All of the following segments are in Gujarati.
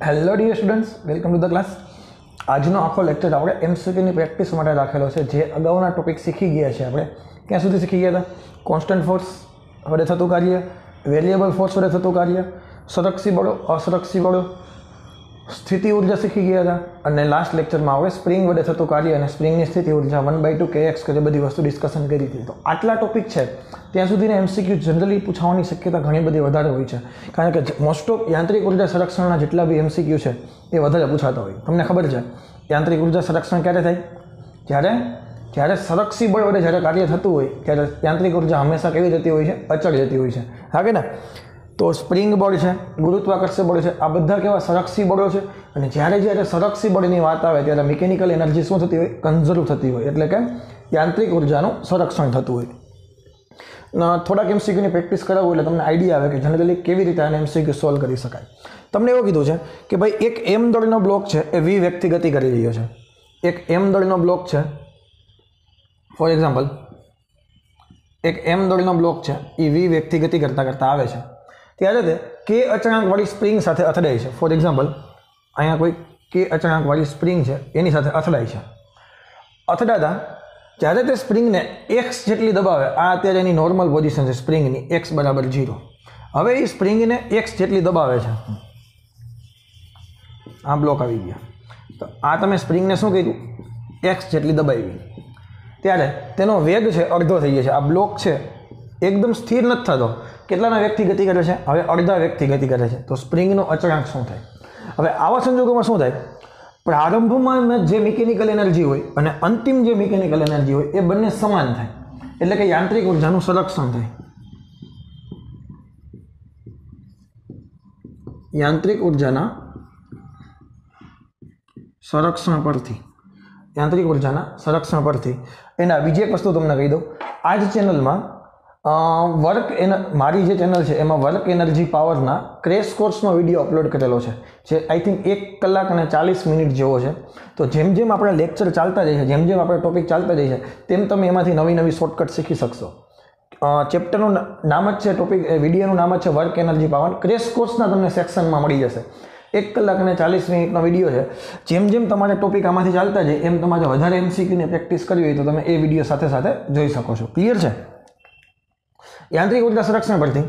Hello dear students, welcome to the class. આજનો આખો લેક્ચર આપણે એમસીક્યુની પ્રેક્ટિસ માટે રાખેલો છે. જે અગાઉના ટોપિક શીખી ગયા છે આપણે. ક્યાં સુધી શીખી ગયા હતા? કોન્સ્ટન્ટ ફોર્સ વડે થતું કાર્ય, વેરિયેબલ ફોર્સ વડે થતું કાર્ય, સંરક્ષી બળો, અસંરક્ષી બળો, સ્થિતિ ઉર્જા શીખી ગયા હતા. અને લાસ્ટ લેક્ચરમાં આપણે સ્પ્રિંગ વડે થતું કાર્ય અને સ્પ્રિંગની સ્થિતિ ઉર્જા 1/2 kx કે બધી વસ્તુ ડિસ્કશન કરી હતી. તો આટલા ટોપિક છે ત્યાં સુધીના એમસીક્યુ જનરલી પૂછવાની શક્યતા ઘણી બધી વધારે હોય છે. કારણ કે મોસ્ટ ઓફ યાંત્રિક ઉર્જા સંરક્ષણના જેટલા બી એમસીક્યુ છે એ વધારે પૂછાતા હોય. તમને ખબર છે યાંત્રિક ઉર્જા સંરક્ષણ ક્યારે થાય? જ્યારે સંરક્ષી બળ વડે જ્યારે કાર્ય થતું હોય ત્યારે યાંત્રિક ઉર્જા હંમેશા કેવી જતી હોય છે? અચળ જતી હોય છે. હા કે ના? તો સ્પ્રિંગ બળ છે, ગુરુત્વાકર્ષણ બળ છે, આ બધા કેવા સંરક્ષી બળો છે. અને જ્યારે સંરક્ષી બળની વાત આવે ત્યારે મિકેનિકલ એનર્જી શું થતી હોય? કન્ઝર્વ થતી હોય. એટલે કે યાંત્રિક ઉર્જાનું સંરક્ષણ થતું હોય. થોડાક એમસીક્યુની પ્રેક્ટિસ કરાવવું એટલે તમને આઈડિયા આવે કે જનરલી કેવી રીતે આને એમસીક્યુ સોલ્વ કરી શકાય. તમને એવું કીધું છે કે ભાઈ એક એમ દળનો બ્લોક છે એ વી વેગથી ગતિ કરી રહ્યો છે. એક એમ દળનો બ્લોક છે, ફોર એક્ઝામ્પલ એક એમ દળનો બ્લોક છે એ વી વેગથી ગતિ કરતા આવે છે. ત્યારે તે કે અચળાંકવાળી સ્પ્રિંગ સાથે અથડાય છે. ફોર એક્ઝામ્પલ અહીંયા કોઈ કે અચળાંકવાળી સ્પ્રિંગ છે એની સાથે અથડાય છે. અથડાતા જ્યારે તે સ્પ્રિંગને એક્સ જેટલી દબાવે, આ અત્યારે એની નોર્મલ પોઝિશન છે સ્પ્રિંગની, એક્સ બરાબર 0. હવે એ સ્પ્રિંગને એક્સ જેટલી દબાવે છે, આ બ્લોક આવી ગયા. તો આ તમે સ્પ્રિંગને શું કર્યું? એક્સ જેટલી દબાવી. ત્યારે તેનો વેગ છે અડધો થઈ જાય છે. આ બ્લોક છે એકદમ સ્થિર નથી થતો. કેટલાના વેગથી ગતિ કરે છે? હવે અડધા વેગથી ગતિ કરે છે. તો સ્પ્રિંગનો અચળાંક શું થાય? હવે આવા સંજોગોમાં શું થાય? પ્રારંભમાં જે મિકેનિકલ એનર્જી હોય અને અંતિમ જે મિકેનિકલ એનર્જી હોય એ બંને સમાન થાય. એટલે કે યાંત્રિક ઉર્જાનું સંરક્ષણ થાય. યાંત્રિક ઉર્જાના સંરક્ષણ પરથી એના બીજી એક વસ્તુ તમને કહી દઉં. આ જ ચેનલમાં મારી જે ચેનલ છે એમાં વર્ક એનર્જી પાવરના ક્રેશ કોર્સનો વિડીયો અપલોડ કરેલો છે, જે આઈ થિંક 1 કલાક અને 40 મિનિટ જેવો છે. તો જેમ જેમ આપણે લેક્ચર ચાલતા જાય છે, જેમ જેમ આપણે ટોપિક ચાલતા જાય છે, તેમ તમે એમાંથી નવી શોર્ટકટ શીખી શકશો. ચેપ્ટરનું નામ જ છે, ટોપિક વિડીયોનું નામ જ છે વર્ક એનર્જી પાવર. ક્રેશ કોર્સના તમને સેક્શનમાં મળી જશે. 1 કલાક અને 40 મિનિટનો વિડીયો છે. જેમ જેમ તમારે ટોપિક આમાંથી ચાલતા જાય એમ તમારે વધારે એમસીક્યુની પ્રેક્ટિસ કરવી હોય તો તમે એ વિડીયો સાથે સાથે જોઈ શકો છો. ક્લિયર છે? યાંત્રિક ઉર્જા સંરક્ષણ પરથી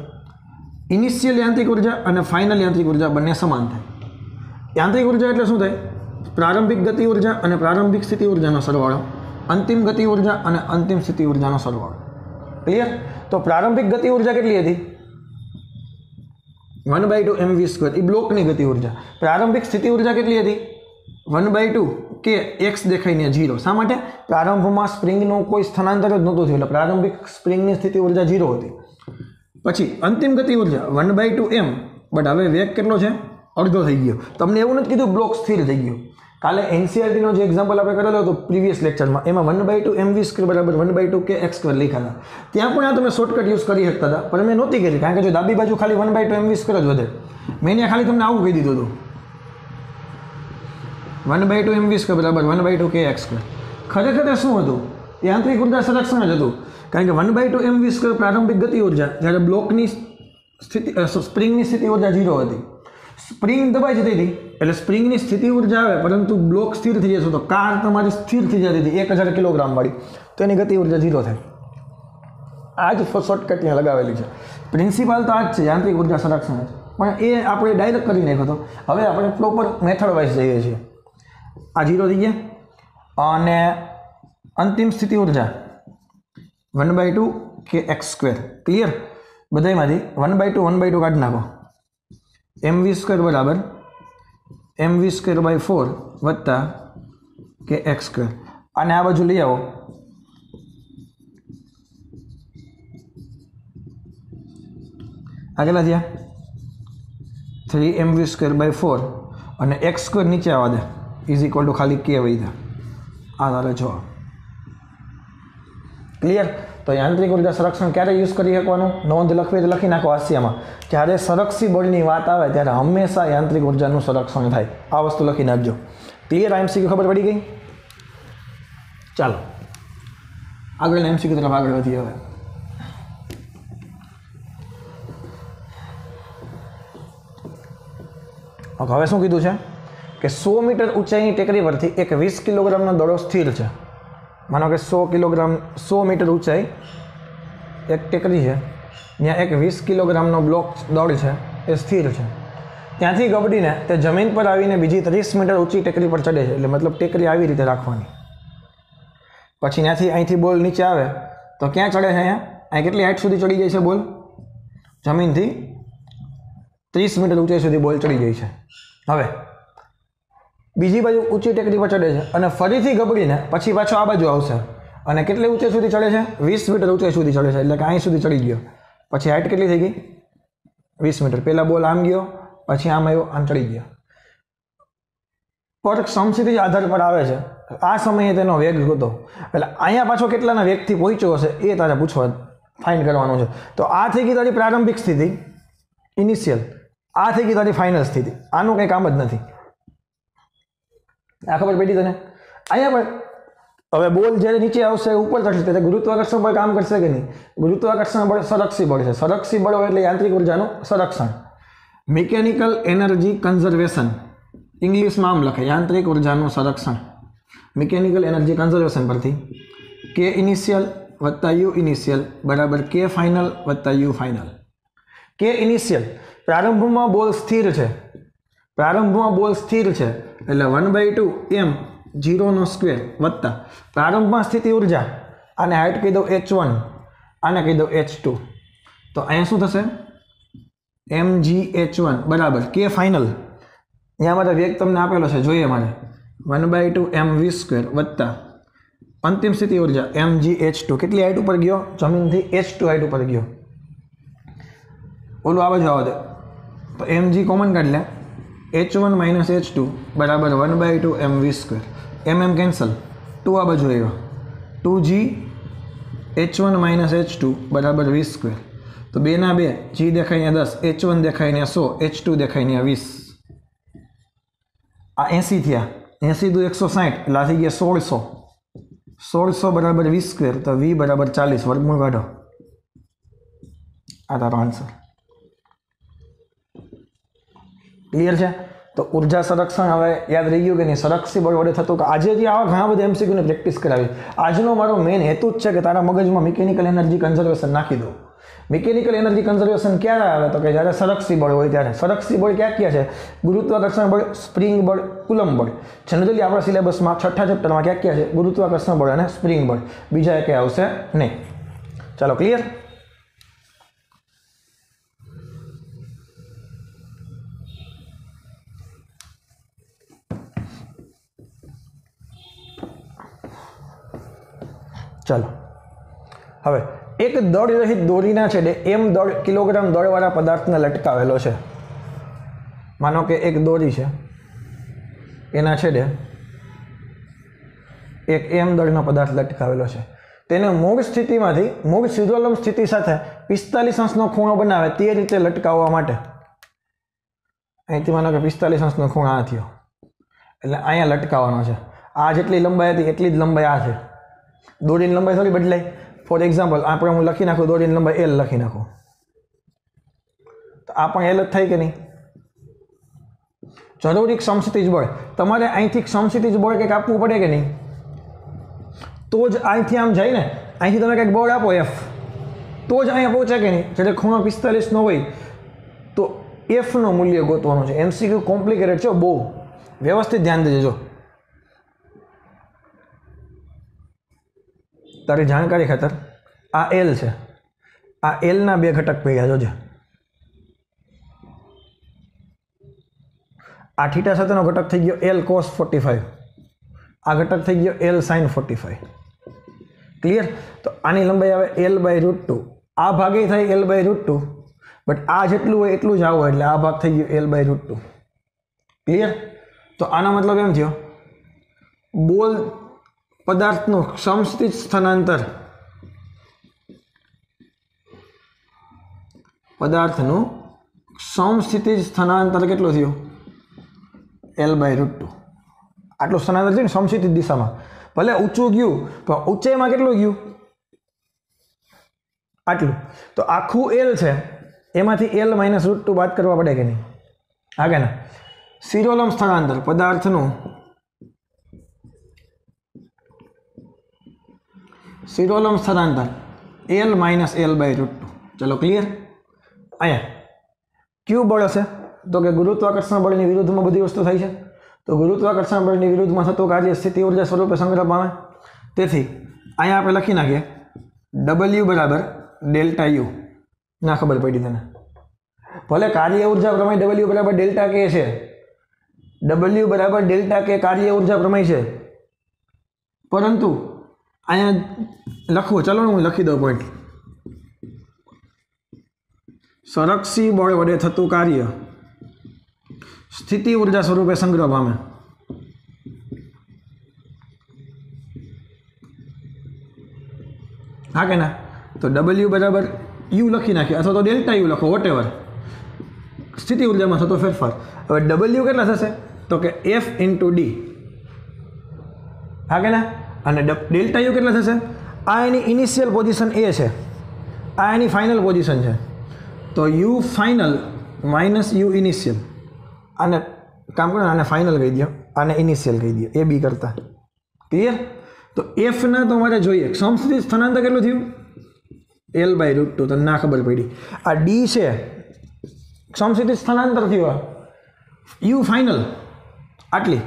ઇનિશિયલ યાંત્રિક ઉર્જા અને ફાઇનલ યાંત્રિક ઉર્જા બંને સમાન થાય. યાંત્રિક ઉર્જા એટલે શું થાય? પ્રારંભિક ગતિ ઉર્જા અને પ્રારંભિક સ્થિતિ ઉર્જાનો સરવાળો, અંતિમ ગતિ ઉર્જા અને અંતિમ સ્થિતિ ઉર્જાનો સરવાળો. ક્લિયર? તો પ્રારંભિક ગતિ ઉર્જા કેટલી હતી? 1/2 mv². એ બ્લોકની ગતિ ઉર્જા. પ્રારંભિક સ્થિતિ ઉર્જા કેટલી હતી? 1/2 કે એક્સ દેખાઈને 0. શા માટે? પ્રારંભમાં સ્પ્રિંગનું કોઈ સ્થાનાંતર જ નહોતું થયું, એટલે પ્રારંભિક સ્પ્રિંગની સ્થિતિ ઉર્જા 0 હતી. પછી અંતિમ ગતિ ઉર્જા 1/2 m, બટ હવે વેગ કેટલો છે? અડધો થઈ ગયો. તમને એવું નથી કીધું બ્લોક સ્થિર થઈ ગયો. કાલે એનસીઆરટીનો જે એક્ઝામ્પલ આપણે કરેલો હતો પ્રીવિયસ લેક્ચરમાં, એમાં 1/2 mv² બરાબર 1/2 kx² લખ્યા હતા. ત્યાં પણ આ તમે શોર્ટકટ યુઝ કરી શકતા હતા, પણ મેં નહોતી કરી. કારણ કે જો ડાબી બાજુ ખાલી 1/2 mv² જ વધે, મેં ત્યાં ખાલી તમને આવું કહી દીધું હતું 1/2 mv² બરાબર 1/2 kx². ખરેખર શું હતું? યાંત્રિક ઉર્જા સંરક્ષણ જ હતું. કારણ કે 1/2 mv² પ્રારંભિક ગતિ ઉર્જા, જ્યારે બ્લોકની સ્થિતિ સ્પ્રિંગની સ્થિતિ ઉર્જા 0 હતી. સ્પ્રિંગ દબાઈ જતી હતી એટલે સ્પ્રિંગની સ્થિતિ ઉર્જા આવે, પરંતુ બ્લોક સ્થિર થઈ જશે. તો કાર તમારી સ્થિર થઈ જતી હતી 1000 કિલોગ્રામ વાળી, તો એની ગતિ ઉર્જા 0 થાય. આ જ શોર્ટકટ ત્યાં લગાવેલી છે. પ્રિન્સિપાલ તો આ જ છે, યાંત્રિક ઉર્જા સંરક્ષણ જ. પણ એ આપણે ડાયરેક્ટ કરી નાખ્યો હતો. હવે આપણે પ્રોપર મેથડ વાઇઝ જઈએ છીએ. આ 0 થઈ ગયા. અને અંતિમ સ્થિતિ ઉર્જા 1/2 kx². ક્લિયર? બધામાંથી 1/2 કાઢી નાખો. mv² બરાબર mv²/4 વત્તા kx². આને આ બાજુ લઈ આવો. આ કેટલા થયા? 3mv²/4 અને x² નીચે આવવા દે, = ખાલી k વધ્યા. આ તારે જવાબ. ક્લિયર? તો યાંત્રિક ઉર્જા સંરક્ષણ ક્યારે યુઝ કરી શકવાનું? નોંધ લખવી તો લખી નાખો હાસ્યમાં. જ્યારે સંરક્ષી બળની વાત આવે ત્યારે હંમેશા યાંત્રિક ઉર્જાનું સંરક્ષણ થાય. આ વસ્તુ લખી નાખજો. ક્લિયર? આ એમસીક્યુ ખબર પડી ગઈ? ચાલો આગળના એમસીક્યુ તરફ આગળ વધીએ. હવે હવે શું કીધું છે કે 100 મીટર ઊંચાઈની ટેકરી પરથી એક 20 કિલોગ્રામનો દડો સ્થિર છે. માનો કે 100 મીટર ઊંચાઈ એક ટેકરી છે, ત્યાં એક 20 કિલોગ્રામનો બ્લોક દળ છે એ સ્થિર છે. ત્યાંથી ગબડીને તે જમીન પર આવીને બીજી 30 મીટર ઊંચી ટેકરી પર ચડે છે. એટલે મતલબ ટેકરી આવી રીતે રાખવાની. પછી ત્યાંથી અહીંથી બોલ નીચે આવે તો ક્યાં ચડે છે? અહીં કેટલી હાઈટ સુધી ચડી જાય છે બોલ? જમીનથી 30 મીટર ઊંચાઈ સુધી બોલ ચડી જાય છે. હવે બીજી બાજુ ઊંચી ટેકરી પર ચડે છે અને ફરીથી ગબડીને પછી પાછો આ બાજુ આવશે અને કેટલી ઊંચાઈ સુધી ચડે છે? 20 મીટર ઊંચાઈ સુધી ચડે છે. એટલે કે અહીં સુધી ચડી ગયો. પછી હાઈટ કેટલી થઈ ગઈ? 20 મીટર. પહેલાં બોલ આમ ગયો, પછી આમ આવ્યો, આમ ચડી ગયો. પર સમસ્થિતિ આધાર પર આવે છે. આ સમયે તેનો વેગ ગોતો. એટલે અહીંયા પાછો કેટલાના વેગથી પહોંચ્યો હશે એ તારે પૂછવા ફાઇન્ડ કરવાનું છે. તો આ થઈ ગઈ તારી પ્રારંભિક સ્થિતિ, ઇનિશિયલ. આ થઈ ગઈ તારી ફાઇનલ સ્થિતિ. આનું કંઈ કામ જ નથી. આ ખબર પડી તને? અહીંયા પણ હવે બોલ જ્યારે નીચે આવશે ઉપર ચડશે ત્યારે ગુરુત્વાકર્ષણ બળ કામ કરશે કે નહીં? ગુરુત્વાકર્ષણ બળ સંરક્ષી બળ છે. સંરક્ષી બળ એટલે યાંત્રિક ઉર્જાનું સંરક્ષણ. મિકેનિકલ એનર્જી કન્ઝર્વેશન, ઇંગ્લિશમાં આમ લખે, યાંત્રિક ઉર્જાનું સંરક્ષણ. મિકેનિકલ એનર્જી કન્ઝર્વેશન પરથી કે ઇનિશિયલ વત્તા યુ ઇનિશિયલ બરાબર કે ફાઇનલ વત્તા યુ ફાઇનલ. કે ઇનિશિયલ, પ્રારંભમાં બોલ સ્થિર છે. પ્રારંભમાં બોલ સ્થિર છે એટલે 1/2 m 0² વત્તા પ્રારંભમાં સ્થિતિ ઉર્જા, આને હાઇટ કહી દઉં h1, આને કહી દઉં h2. તો અહીંયા શું થશે? mgh1 બરાબર કે ફાઇનલ. અહીંયા મારે વેગ તમને આપેલો છે, જોઈએ મારે 1/2 mv² વત્તા અંતિમ સ્થિતિ ઉર્જા mgh2. કેટલી હાઇટ ઉપર ગયો? જમીનથી h2 હાઇટ ઉપર ગયો. ઓલું આ બાજુ આવો દે તો mg કોમન કાઢી લે, h1 માઇનસ h2 બરાબર 1/2 mv². mm કેન્સલ, 2 આ બાજુ આવ્યો, 2g h1 માઇનસ h2 બરાબર 20². તો 2 ના 2, g દેખાય અહીંયા 10, h1 દેખાય અહીંયા 100, h2 દેખાય અહીંયા 20. આ 80 થયા, 80 દુ 160 એટલે આ થઈ ગયા 1600. 1600 બરાબર 20². તો v બરાબર 40, વર્ગમૂળ કાઢો. આ તારો આન્સર. ક્લિયર છે? તો ઉર્જા સંરક્ષણ હવે યાદ રહી ગયું કે નહીં? સંરક્ષી બળ વડે થતું. કે આજે જે આવા ઘણા બધા MCQ ની પ્રેક્ટિસ કરાવી. આજનો મારો મેઇન હેતુ જ છે કે તારા મગજમાં મિકેનિકલ એનર્જી કન્ઝર્વેશન નાખી દો. મિકેનિકલ એનર્જી કન્ઝર્વેશન ક્યારે આવે? તો કે જ્યારે સંરક્ષી બળ હોય ત્યારે. સંરક્ષી બળ ક્યાં ક્યાં છે? ગુરુત્વાકર્ષણ બળ, સ્પ્રિંગ બળ, કુલમ બળ. જનરલી આપણા સિલેબસમાં 6થા ચેપ્ટરમાં ક્યાં ક્યાં છે? ગુરુત્વાકર્ષણ બળ અને સ્પ્રિંગ બળ. બીજા એકે આવશે નહીં. ચાલો, ક્લિયર? ચાલો, હવે એક દળ રહિત દોરીના છેડે m કિલોગ્રામ દળવાળા પદાર્થને લટકાવેલો છે. માનો કે એક દોરી છે, એના છેડે એક m દળનો પદાર્થ લટકાવેલો છે. તેને મૂળ સ્થિતિમાંથી મૂળ સિદ્ધોલંબ સ્થિતિ સાથે 45 અંશનો ખૂણો બનાવે તે રીતે લટકાવવા માટે. અહીંથી માનો કે 45 અંશનો ખૂણો આ થયો એટલે અહીંયા લટકાવવાનો છે. આ જેટલી લંબાઈ હતી એટલી જ લંબાઈ આ છે. દોરીની લંબાઈ થોડી બદલાય. ફોર એક્ઝામ્પલ આપણે હું લખી નાખું દોરીની લંબાઈ L લખી નાખું, તો આ પણ L જ થાય કે નહીં? જરૂરી સમસ્થિતિજ બળ. તમારે અહીંથી સમસ્થિતિજ બળ કંઈક આપવું પડે કે નહીં? તો જ અહીંથી આમ જાય ને. અહીંથી તમે કંઈક બળ આપો F, તો જ અહીંયા પહોંચે કે નહીં? જ્યારે ખૂણો 45 નો હોય તો F નું મૂલ્ય ગોતવાનું છે. MCQ કોમ્પ્લિકેટેડ છે બહુ, વ્યવસ્થિત ધ્યાન દેજો. તારી જાણકારી ખાતર આ L છે, આ L ના બે ઘટક ભેગા જોજે. આ થીટા સાથેનો ઘટક થઈ ગયો L cos 45, આ ઘટક થઈ ગયો L sin 45. ક્લિયર? તો આની લંબાઈ આવે L/√2. આ ભાગે થાય L/√2, બટ આ જેટલું હોય એટલું જ આવું એટલે આ ભાગ થઈ ગયો L/√2. ક્લિયર? તો આનો મતલબ એમ થયો બોલ પદાર્થનું સમસ્થિત સ્થાનાંતર, પદાર્થનું સમસ્થિતિ સ્થાનાંતર કેટલું થયું? L/√2. આટલું સ્થાનાંતર છે ને સમસ્થિતિ દિશામાં. ભલે ઊંચું ગયું પણ ઊંચાઈમાં કેટલું ગયું? આટલું. તો આખું L છે, એમાંથી L - √2 બાદ કરવા પડે કે નહીં? હા કે ના? સિરોલમ સ્થળાંતર પદાર્થનું સિરોલમ સ્થળાંતર L માઇનસ L/√2. ચલો ક્લિયર. અહીંયા ક્યુ બળ હશે તો કે ગુરુત્વાકર્ષણ બળની વિરુદ્ધમાં બધી વસ્તુ થાય છે, તો ગુરુત્વાકર્ષણ બળની વિરુદ્ધમાં થતું કાર્ય સ્થિતિ ઉર્જા સ્વરૂપે સંગ્રહ પામે. તેથી અહીંયા આપણે લખી નાખીએ W બરાબર ડેલ્ટા યુ. ના ખબર પડી તને? ભલે કાર્ય ઉર્જા પ્રમેય W બરાબર ડેલ્ટા કે છે, W બરાબર ડેલ્ટા કે કાર્ય ઉર્જા પ્રમેય છે, પરંતુ અહીંયા લખવું, ચલો હું લખી દઉં પોઈન્ટ. સંરક્ષી બળ વડે થતું કાર્ય સ્થિતિ ઉર્જા સ્વરૂપે સંગ્રહ પામે. હા કે ના? તો W બરાબર યુ લખી નાખીએ અથવા તો ડેલ્ટા યુ લખો, વોટ એવર, સ્થિતિ ઉર્જામાં થતો ફેરફાર. હવે W કેટલા થશે તો કે F ઇન્ટુ D. હા કે ના? અને ડેલ્ટા યુ કેટલા થશે? આ એની ઇનિશિયલ પોઝિશન એ છે, આ એની ફાઇનલ પોઝિશન છે, તો you final minus you initial. આને કામ કરો, આને ફાઇનલ કહી દો, આને ઇનિશિયલ કહી દો, એ બી કરતા. ક્લિયર? તો એફ ના તો મારે જોઈએ સમસ્થિતિ સ્થાનાંતર કેટલું થયું? L/√2. તો ના ખબર પડી. આ ડી છે સમસ્થિતિ સ્થાનાંતર થયું, યુ ફાઇનલ આટલી.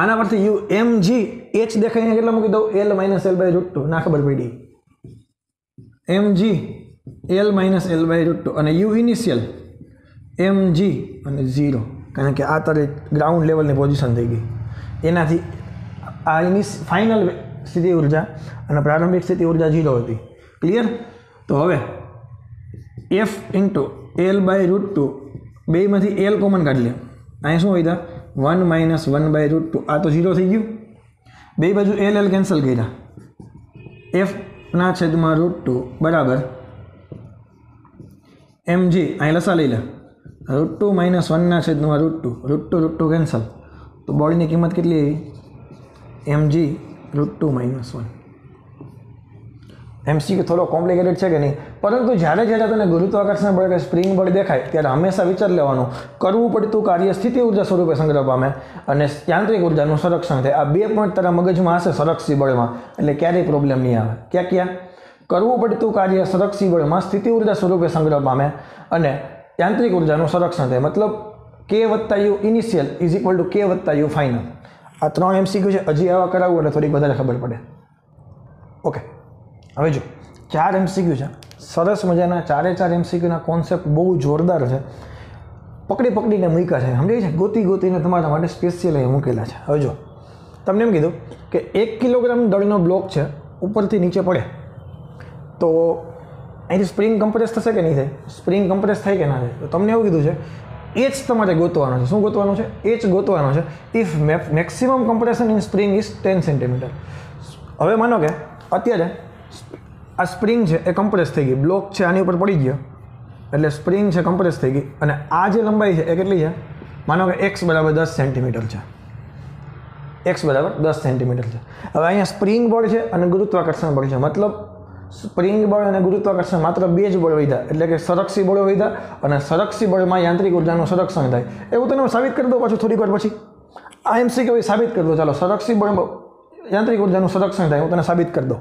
આના પરથી યુ એમ જી એચ દેખાઈને કેટલા મૂકી દઉં? L minus L/√2. ના ખબર પડી. એમ જી L માઇનસ L/√2 અને યુ ઇનિશિયલ એમ જી અને 0, કારણ કે આ તારે ગ્રાઉન્ડ લેવલની પોઝિશન થઈ ગઈ. એનાથી આ એની ફાઇનલ સ્થિતિ ઉર્જા અને પ્રારંભિક સ્થિતિ ઉર્જા 0 હતી. ક્લિયર? તો હવે F ઇન્ટુ L/√2 બેમાંથી L કોમન કાઢી લે. અહીંયા શું હોય? 1 માઇનસ 1/√2. આ તો 0 થઈ ગયું. બે બાજુ L કેન્સલ કર્યા. F ના છેદમાં √2 બરાબર mg. અહીં લસા લઈ લે. √2 માઇનસ 1 ના છેદમાં √2 કેન્સલ. તો બળની કિંમત કેટલી આવી? mg √2 minus 1. MCQ થોડો કોમ્પ્લિકેટેડ છે કે નહીં? પરંતુ જ્યારે જ્યારે તને ગુરુત્વાકર્ષણ બળ કે સ્પ્રિંગ બળ દેખાય ત્યારે હંમેશા વિચાર લેવાનું, કરવું પડતું કાર્ય સ્થિતિ ઉર્જા સ્વરૂપે સંગ્રહ પામે અને યાંત્રિક ઉર્જાનું સંરક્ષણ થાય. આ 2 પોઈન્ટ તારા મગજમાં હશે સંરક્ષી બળમાં, એટલે ક્યારેય પ્રોબ્લેમ નહીં આવે. ક્યાં કરવું પડતું કાર્ય સંરક્ષી બળમાં સ્થિતિ ઉર્જા સ્વરૂપે સંગ્રહ પામે અને યાંત્રિક ઉર્જાનું સંરક્ષણ થાય. મતલબ K વત્તા you initial is equal two K વત્તા યુ ફાઇનલ. આ 3 MCQ છે. હજી આવા કરાવવું એટલે થોડીક વધારે ખબર પડે. ઓકે, હવે જો 4 MCQ છે, સરસ મજાના 4 MCQના કોન્સેપ્ટ બહુ જોરદાર છે. પકડીને મૂક્યા છે, સમજાય છે? ગોતીને તમારા માટે સ્પેશિયલ અહીં મૂકેલા છે. હવે જો તમને એમ કીધું કે 1 કિલોગ્રામ દળનો બ્લોક છે, ઉપરથી નીચે પડે તો અહીંથી સ્પ્રિંગ કમ્પ્રેસ થશે કે નહીં થાય? સ્પ્રિંગ કમ્પ્રેસ થાય કે ના થાય? તો તમને એવું કીધું છે એચ તમારે ગોતવાનો છે. શું ગોતવાનું છે? એચ ગોતવાનો છે. If maximum compression in spring is 10 centimetre. હવે માનો કે અત્યારે આ સ્પ્રિંગ છે એ કમ્પ્રેસ થઈ ગઈ, બ્લોક છે આની ઉપર પડી ગયો, એટલે સ્પ્રિંગ છે કમ્પ્રેસ થઈ ગઈ, અને આ જે લંબાઈ છે એ કેટલી છે? માનો કે x બરાબર 10 સેન્ટીમીટર છે. x બરાબર 10 સેન્ટીમીટર છે. હવે અહીંયા સ્પ્રિંગ બળ છે અને ગુરુત્વાકર્ષણ બળ છે. મતલબ સ્પ્રિંગ બળ અને ગુરુત્વાકર્ષણ માત્ર 2 જ બળ વધ્યા, એટલે કે સંરક્ષી બળો વધ્યા અને સંરક્ષી બળમાં યાંત્રિક ઉર્જાનું સંરક્ષણ થાય. એવું તને સાબિત કરી દો પાછું થોડીક વાર પછી. આ MCQ સાબિત કરી દો. ચાલો, સંરક્ષી બળ યાંત્રિક ઉર્જાનું સંરક્ષણ થાય, હું તને સાબિત કરી દઉં.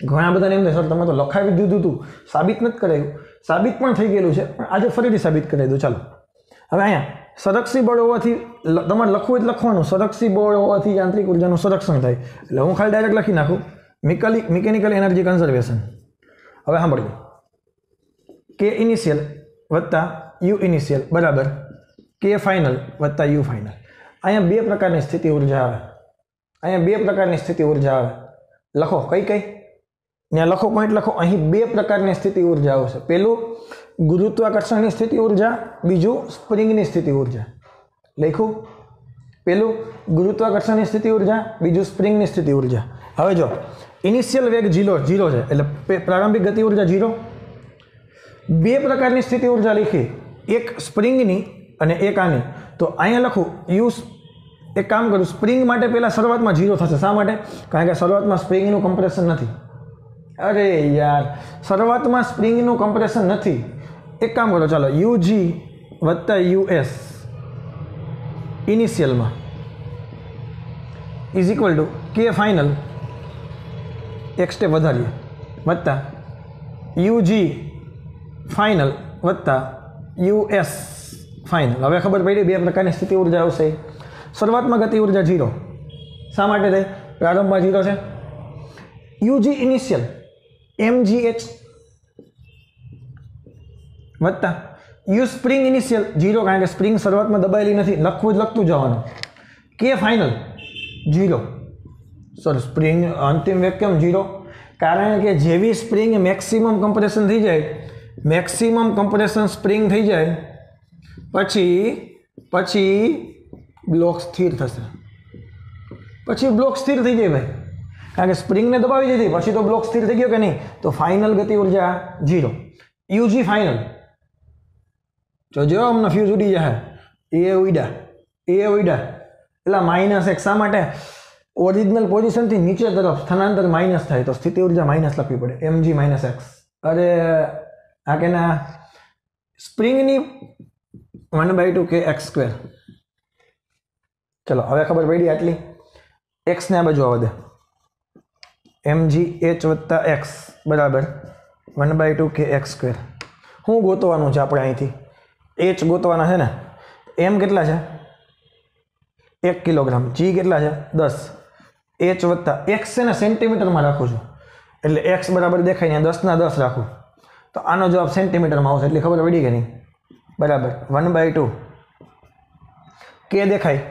ઘણા બધાને એમ થાય સર તમે તો લખાવી દીધું હતું, સાબિત નથી કરાયું. સાબિત પણ થઈ ગયેલું છે, પણ આજે ફરીથી સાબિત કરાવી દઉં. ચાલો, હવે અહીંયા સંરક્ષી બળ હોવાથી તમારે લખવું જ લખવાનું, સંરક્ષી બળ હોવાથી યાંત્રિક ઉર્જાનું સંરક્ષણ થાય. એટલે હું ખાલી ડાયરેક્ટ લખી નાખું મિકેનિકલ એનર્જી કન્ઝર્વેશન. હવે સાંભળજો, K ઇનિશિયલ વત્તા યુ ઇનિશિયલ બરાબર K ફાઇનલ વત્તા યુ ફાઇનલ. અહીંયા 2 પ્રકારની સ્થિતિ ઉર્જા આવે. લખો કઈ ત્યાં લખો, પોઈન્ટ લખો. અહીં 2 પ્રકારની સ્થિતિ ઉર્જા આવશે. પહેલું ગુરુત્વાકર્ષણની સ્થિતિ ઉર્જા, બીજું સ્પ્રિંગની સ્થિતિ ઉર્જા. લખ્યું? પહેલું ગુરુત્વાકર્ષણની સ્થિતિ ઉર્જા, બીજું સ્પ્રિંગની સ્થિતિ ઉર્જા. હવે જો ઇનિશિયલ વેગ 0 છે, એટલે પ્રારંભિક ગતિ ઉર્જા 0. 2 પ્રકારની સ્થિતિ ઉર્જા લખી, એક સ્પ્રિંગની અને એક આની. તો અહીંયા લખું યુ. એક કામ કરું, સ્પ્રિંગ માટે પહેલાં શરૂઆતમાં 0 થશે. શા માટે? કારણ કે શરૂઆતમાં સ્પ્રિંગનું કમ્પ્રેશન નથી. અરે યાર, શરૂઆતમાં સ્પ્રિંગનું કમ્પ્રેશન નથી. એક કામ કરો, ચાલો યુજી વત્તા US ઇનિશિયલમાં ઇઝ ઇક્વલ ટુ કે ફાઇનલ એક સ્ટેપ વધારીએ વત્તા UG ફાઇનલ વત્તા US ફાઇનલ. હવે ખબર પડી બે પ્રકારની સ્થિતિ ઉર્જા આવશે. શરૂઆતમાં ગતિ ઉર્જા 0. શા માટે થાય? પ્રારંભમાં 0 છે. UG ઇનિશિયલ mgh વત્તા યુ સ્પ્રિંગ ઇનિશિયલ 0, કારણ કે સ્પ્રિંગ શરૂઆતમાં દબાયેલી નથી, લખતું જવાનું. કે ફાઇનલ 0. સોરી, સ્પ્રિંગ અંતિમ વેગ કેમ 0? કારણ કે જેવી સ્પ્રિંગ મેક્સિમમ કમ્પ્રેશન થઈ જાય, મેક્સિમમ કમ્પ્રેશન સ્પ્રિંગ થઈ જાય પછી બ્લોક સ્થિર થશે. પછી બ્લોક સ્થિર થઈ જાય ભાઈ, કારણ કે સ્પ્રિંગને દબાવી દીધી પછી તો બ્લોક સ્થિર થઈ ગયો કે નહીં? તો ફાઇનલ ગતિ ઉર્જા 0. UG ફાઇનલ જો અમને ફ્યુઝ ઉડી જાય, એ ઉડ્યા એટલે -1. શા માટે? ઓરિજિનલ પોઝિશનથી નીચે તરફ સ્થાનાંતર માઇનસ થાય તો સ્થિતિ ઉર્જા માઇનસ લખવી પડે, mg - x. અરે આ કે ના, સ્પ્રિંગની 1/2 kx². ચલો હવે ખબર પડી આટલી. x ને આ બાજુ આવવા દે. mgh વત્તા x બરાબર 1/2 kx². શું ગોતવાનું છે આપણે અહીંથી? h ગોતવાના છે ને. m કેટલા છે? 1 કિલોગ્રામ. g કેટલા છે? 10. h વત્તા x છે ને સેન્ટીમીટરમાં રાખું છું, એટલે x બરાબર દેખાય ને 10 રાખું તો આનો જવાબ સેન્ટીમીટરમાં આવશે. એટલે ખબર પડી કે નહીં? બરાબર 1/2 k દેખાય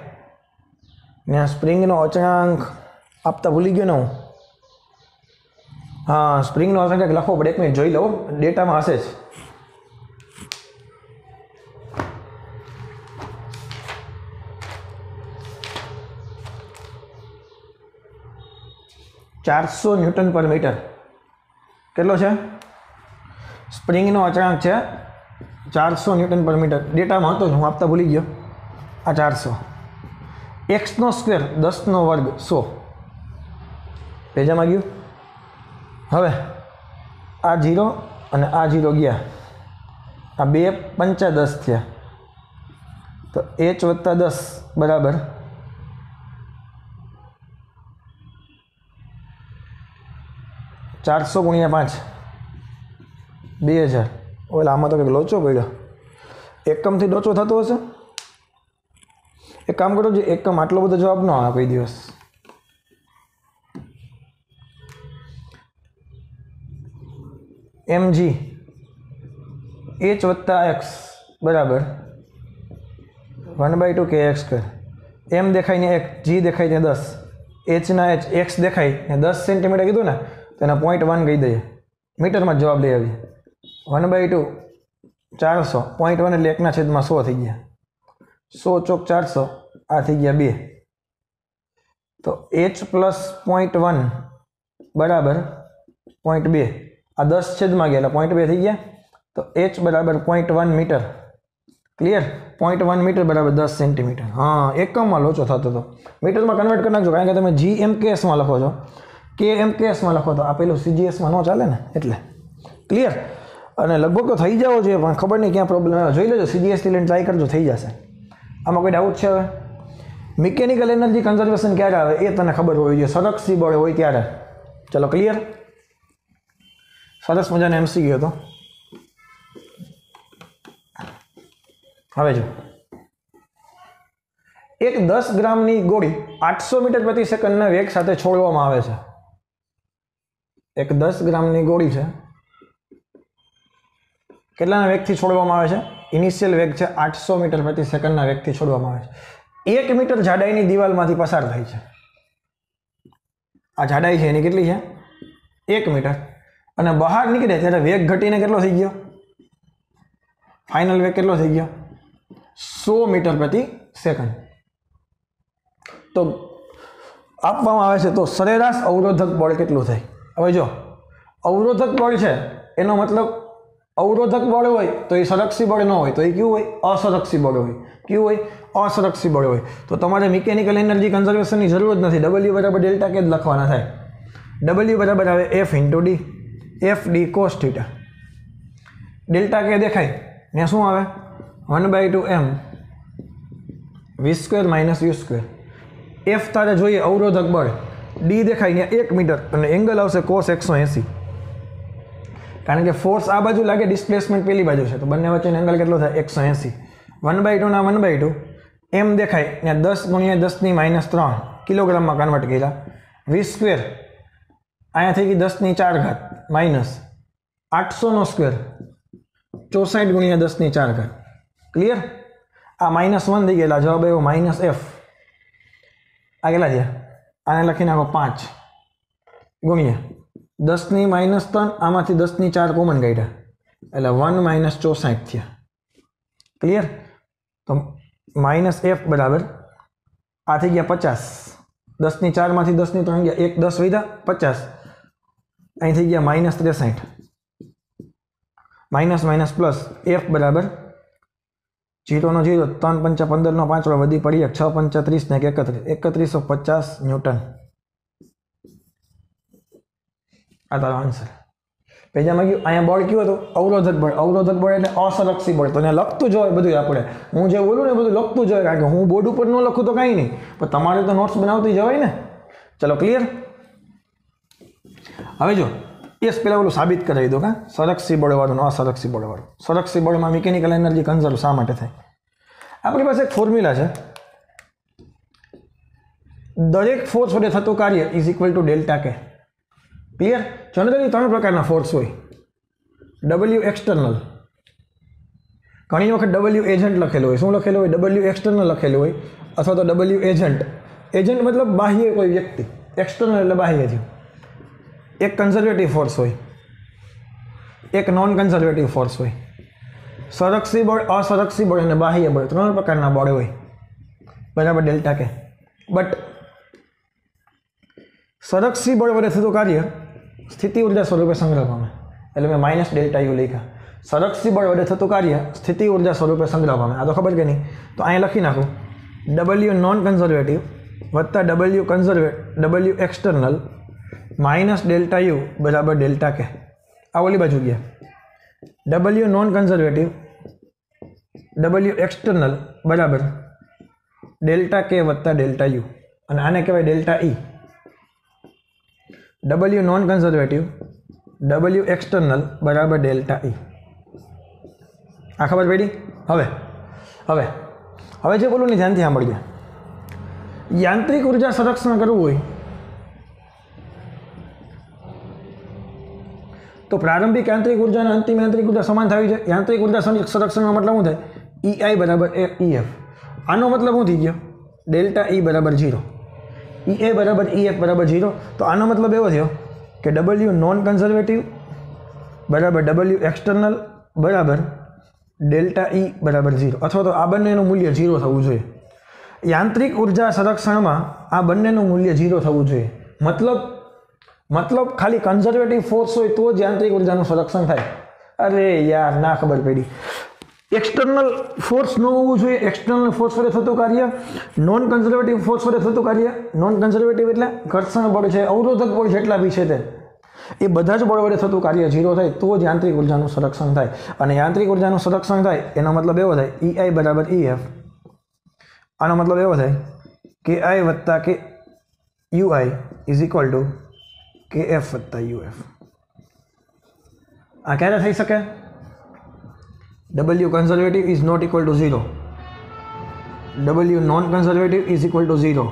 ને. સ્પ્રિંગનો અચળાંક આપતા ભૂલી ગયો ને હું. હા, સ્પ્રિંગનો અચળાંક લખવો પડે. 1 મિનિટ જોઈ લો, ડેટામાં હશે જ. $400 ન્યૂટન પર મીટર. કેટલો છે? સ્પ્રિંગનો અચળાંક છે 400 ન્યૂટન પર મીટર. ડેટામાં હતો જ, હું આપતા ભૂલી ગયો. આ 400. x² 10 વર્ગ 100 પેજામાં ગયું. હવે આ 0 અને આ 0 ગયા, આ 2 5 10 થયા તો h વત્તા 10 બરાબર 400 ગુણ્યા 5 2000. ઓલા આમાં તો કંઈક લોચો પડ્યો, એકમથી લોચો થતો હશે. એક કામ કરો, જે એકમ આટલો બધો જવાબ ન આવે કોઈ દિવસ. mg h વત્તા x બરાબર 1/2 kx². m દેખાય ને 1, g દેખાય ને 10, h ના h, x દેખાય ને 10 સેન્ટીમીટર કીધું ને તો એના 0.1 કહી દઈએ, મીટરમાં જવાબ લઈ આવીએ. 1/2 400, 0.1 એટલે 1/100 થઈ ગયા. 100 ચોક 400, આ થઈ ગયા 2. તો h પ્લસ 0.1 બરાબર 0.2. આ 10 છેદમાં ગયા એટલે 0.2 થઈ ગયા. તો h બરાબર 0.1 મીટર. ક્લિયર? 0.1 મીટર બરાબર 10 સેન્ટીમીટર. હા, એકમમાં લોચો થતો હતો. મીટરમાં કન્વર્ટ કરી નાખજો, કારણ કે તમે GMKSમાં લખો છો, KMKSમાં લખો તો આ પેલું CGSમાં ન ચાલે ને, એટલે. ક્લિયર? અને લગભગ તો થઈ જવો જોઈએ, પણ ખબર નહીં ક્યાં પ્રોબ્લેમ આવે. જોઈ લેજો, CGSથી લઈને ટ્રાય કરજો, થઈ જશે. આમાં કોઈ ડાઉટ છે? હવે મિકેનિકલ એનર્જી કન્ઝર્વેશન ક્યારે આવે એ તને ખબર હોવી જોઈએ, સંરક્ષી બળ હોય ત્યારે. ચલો, ક્લિયર? સરસ મજાનો MCQ હતો. હવે જો, એક 10 ગ્રામની ગોળી 800 મીટર પ્રતિ સેકન્ડના વેગ સાથે છોડવામાં આવે છે. એક 10 ગ્રામની ગોળી છે, કેટલાના વેગથી છોડવામાં આવે છે? ઇનિશિયલ વેગ છે 800 મીટર પ્રતિ સેકન્ડના વેગથી છોડવામાં આવે છે. 1 મીટર જાડાઈની દિવાલમાંથી પસાર થાય છે. આ જાડાઈ છે એની કેટલી છે? 1 મીટર. અને બહાર નીકળે ત્યારે વેગ ઘટીને કેટલો થઈ ગયો? ફાઇનલ વેગ કેટલો થઈ ગયો? 100 મીટર પ્રતિ સેકન્ડ. તો આપવામાં આવે છે તો સરેરાશ અવરોધક બળ કેટલું થાય? હવે જો, અવરોધક બળ છે એનો મતલબ અવરોધક બળ હોય તો એ સંરક્ષી બળ ન હોય, તો એ કેવું હોય? અસંરક્ષી બળ હોય. કેવું હોય? અસંરક્ષી બળ હોય. તો તમારે મિકેનિકલ એનર્જી કન્ઝર્વેશનની જરૂર જ નથી. W બરાબર ડેલ્ટા કે જ લખવાના થાય. W બરાબર આવે F into D, FD cos θ. Delta K દેખાય ને શું આવે? 1/2 m v² - u². F તારે જોઈએ અવરોધક બળ ડી દેખાય ત્યાં 1 મીટર અને એંગલ આવશે cos 180, કારણ કે ફોર્સ આ બાજુ લાગે, ડિસ્પ્લેસમેન્ટ પેલી બાજુ છે, તો બંને વચ્ચેનો એંગલ કેટલો થાય 180. 1/2 ના 1/2 m દેખાય ત્યાં 10 × 10⁻³ કિલોગ્રામમાં કન્વર્ટ કર્યા. v² અહીંયા થઈ ગઈ 10⁴ માઇનસ 800 નો સ્ક્વેર 64 × 10⁴. ક્લિયર? આ -1 થઈ ગયેલા, જવાબ આવ્યો -f. આ કેટલા થયા? આને લખી નાખો 5 ગુણ્યા 10⁻³ આમાંથી 10⁴ કોમન કાઢ્યા એટલે 1 - 64 થયા. ક્લિયર? તો -f બરાબર આ થઈ ગયા 50. 10⁴ માંથી 10⁻³ ગયા, 1 10 વધ્યા 50. અહીં થઈ ગયા -63. માઇનસ પ્લસ f બરાબર 0 નો 0, 3 × 5 = 15 નો 5 વધી પડી 6 × 5 = 30 ને 3150 ન્યૂટન. આ તારો આન્સર. પેજામાં ગયું. અહીંયા બળ કયું હતું? અવરોધક બળ. અવરોધક બળ એટલે અસરક્ષી બળ. તો અહીંયા લખતું જોઈએ બધું આપણે. હું જે બોલું ને બધું લખતું જોઈએ, કારણ કે હું બોર્ડ ઉપર ન લખું તો કાંઈ નહીં, પણ તમારે તો નોટ્સ બનાવતી જવાય ને. ચલો ક્લિયર? હવે જો એસ પહેલાં ઓલું સાબિત કરાવી દો. સંરક્ષી બળવાળું અસરક્ષી બળવાળું. સંરક્ષી બળમાં મિકેનિકલ એનર્જી કન્ઝર્વ શા માટે થાય? આપણી પાસે એક ફોર્મ્યુલા છે. દરેક ફોર્સ વડે થતું કાર્ય ઇઝ ઇક્વલ ટુ ડેલ્ટા કે. ક્લિયર? જનરલી 3 પ્રકારના ફોર્સ હોય. W એક્સટર્નલ, ઘણી વખત W એજન્ટ લખેલું હોય. શું લખેલું હોય? W એક્સટર્નલ લખેલું હોય, અથવા તો W એજન્ટ. એજન્ટ મતલબ બાહ્ય કોઈ વ્યક્તિ, એક્સટર્નલ એટલે બાહ્ય થયું. એક કન્ઝર્વેટિવ ફોર્સ હોય, એક નોન કન્ઝર્વેટિવ ફોર્સ હોય. સંરક્ષી બળ, અસંરક્ષી બળ અને બાહ્ય બળ 3 પ્રકારના બળ હોય. બરાબર? ડેલ્ટા કે. બટ સંરક્ષી બળ વડે થતું કાર્ય સ્થિતિ ઉર્જા સ્વરૂપે સંગ્રહ પામે, એટલે મેં -ΔU લખ્યા. સંરક્ષી બળ વડે થતું કાર્ય સ્થિતિ ઉર્જા સ્વરૂપે સંગ્રહ પામે. આ તો ખબર કે નહીં? તો અહીંયા લખી નાખું W નોન કન્ઝર્વેટિવ વત્તા W એક્સટર્નલ -ΔU બરાબર ડેલ્ટા કે. આ ઓલી બાજુ ગયા. W non conservative W external બરાબર ડેલ્ટા કે વત્તા ΔU, અને આને કહેવાય ΔE. W non conservative W external બરાબર ΔE. આ ખબર પડી? હવે જે બોલું ને ધ્યાનથી સાંભળજો. યાંત્રિક ઉર્જા સંરક્ષણ કરવું હોય તો પ્રારંભિક યાંત્રિક ઉર્જા અને અંતિમ યાંત્રિક ઉર્જા સમાન થવી છે. યાંત્રિક ઉર્જા સંરક્ષણનો મતલબ શું થાય? EI બરાબર EF. આનો મતલબ શું થઈ ગયો? ΔE બરાબર 0, EA બરાબર EF બરાબર 0. તો આનો મતલબ એવો થયો કે W નોન કન્ઝર્વેટિવ બરાબર W એક્સટર્નલ બરાબર ΔE બરાબર 0, અથવા તો આ બંનેનું મૂલ્ય 0 થવું જોઈએ. યાંત્રિક ઉર્જા સંરક્ષણમાં આ બંનેનું મૂલ્ય 0 થવું જોઈએ. મતલબ ખાલી કન્ઝર્વેટિવ ફોર્સ હોય તો જ યાંત્રિક ઉર્જાનું સંરક્ષણ થાય. અરે યાર, ના ખબર પડી. એક્સટર્નલ ફોર્સ ન હોવું જોઈએ. એક્સટર્નલ ફોર્સ વડે થતું કાર્ય, નોન કન્ઝર્વેટિવ ફોર્સ વડે થતું કાર્ય. નોન કન્ઝર્વેટિવ એટલે ઘર્ષણ બળ છે, અવરોધક બળ જેટલા બી છે તે, એ બધા જ બળ વડે થતું કાર્ય 0 થાય તો જ યાંત્રિક ઉર્જાનું સંરક્ષણ થાય. અને યાંત્રિક ઉર્જાનું સંરક્ષણ થાય એનો મતલબ એવો થાય EI બરાબર EF. આનો મતલબ એવો થાય KI વત્તા કે UI is equal to KF વત્તા UF. આ ક્યારે થઈ શકે? W conservative is not equal to 0, W non conservative is equal to 0,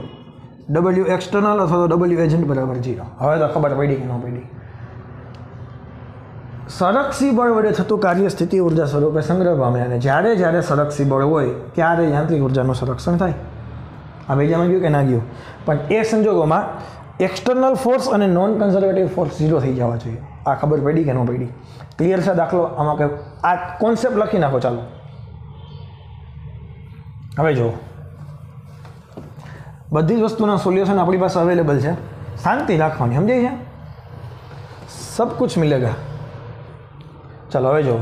W external અથવા તો W એજન્ટ બરાબર 0. હવે તો ખબર પડી કે ન પડી? સંરક્ષી બળ વડે થતું કાર્ય સ્થિતિ ઉર્જા સ્વરૂપે સંગ્રહ પામે, અને જ્યારે સંરક્ષી બળ હોય ત્યારે યાંત્રિક ઉર્જાનું સંરક્ષણ થાય. આ બીજામાં ગયું કે ના ગયું? પણ એ સંજોગોમાં એક્સટર્નલ ફોર્સ અને નોન કન્ઝર્વેટિવ ફોર્સ 0 થઈ જવા જોઈએ. આ ખબર પડી કે ન પડી? ક્લિયર છે દાખલો? આમાં કે આ કોન્સેપ્ટ લખી નાખો. ચાલો હવે જુઓ, બધી જ વસ્તુના સોલ્યુશન આપણી પાસે અવેલેબલ છે. શાંતિ રાખવાની, સમજાય છે? સબ કુછ મિલેગા. ચાલો હવે જુઓ,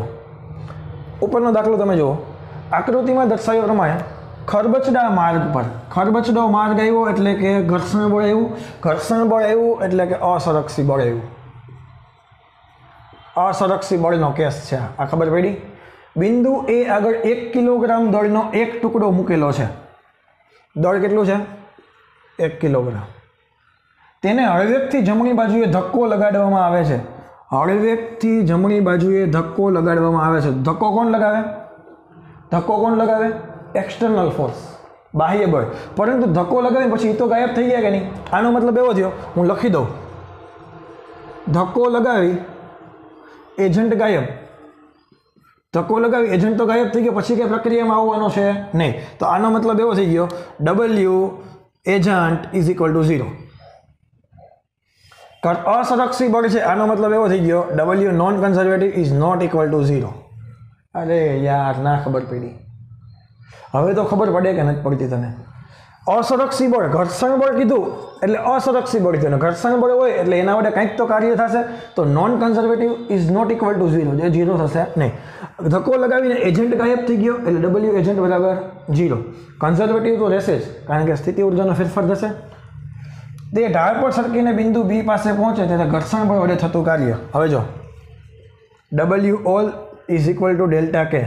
ઉપરનો દાખલો તમે જુઓ. આકૃતિમાં દર્શાવ્યા પ્રમાણે ખરબચડા માર્ગ પર, ખરબચડો માર્ગ આવ્યો એટલે કે ઘર્ષણ બળ આવ્યું, ઘર્ષણ બળ આવ્યું એટલે કે અસંરક્ષી બળ આવ્યું. અસંરક્ષી બળનો કેસ છે. આ ખબર પડી? બિંદુ એ આગળ 1 કિલોગ્રામ દળનો એક ટુકડો મૂકેલો છે. દળ કેટલું છે? 1 કિલોગ્રામ. તેને હળવેગથી જમણી બાજુએ ધક્કો લગાડવામાં આવે છે. હળવેગથી જમણી બાજુએ ધક્કો લગાડવામાં આવે છે. ધક્કો કોણ લગાવે? ધક્કો કોણ લગાવે? એક્સટર્નલ ફોર્સ, બાહ્ય બળ. પરંતુ ધક્કો લગાવીને પછી એ તો ગાયબ થઈ ગયા કે નહીં? આનો મતલબ એવો થયો, હું લખી દઉં, ધક્કો લગાવી એજન્ટ ગાયબ. ધક્કો લગાવી એજન્ટ તો ગાયબ થઈ ગયો, પછી કઈ પ્રક્રિયામાં આવવાનો છે નહીં. તો આનો મતલબ એવો થઈ ગયો, W agent is equal to 0. અસરક્ષી બળ છે, આનો મતલબ એવો થઈ ગયો, W non conservative is not equal to 0. અરે યાર, ના ખબર પડી. હવે તો ખબર પડે કે નથી પડતી તને? અસરક્ષી બળ, ઘર્ષણ બળ કીધું એટલે અસરક્ષી બળ થયું. ઘર્ષણ બળ હોય એટલે એના વડે કંઈક તો કાર્ય થશે. તો non conservative is not equal to 0, જે 0 થશે નહીં. ધક્કો લગાવીને એજન્ટ ગાયબ થઈ ગયો એટલે W એજન્ટ બરાબર 0. કન્ઝર્વેટિવ તો રહેશે જ, કારણ કે સ્થિતિ ઉર્જાનો ફેરફાર થશે. તે ઢાળ પર સરકીને બિંદુ બી પાસે પહોંચે ત્યારે ઘર્ષણ બળ વડે થતું કાર્ય. હવે જો W all is equal to delta કે.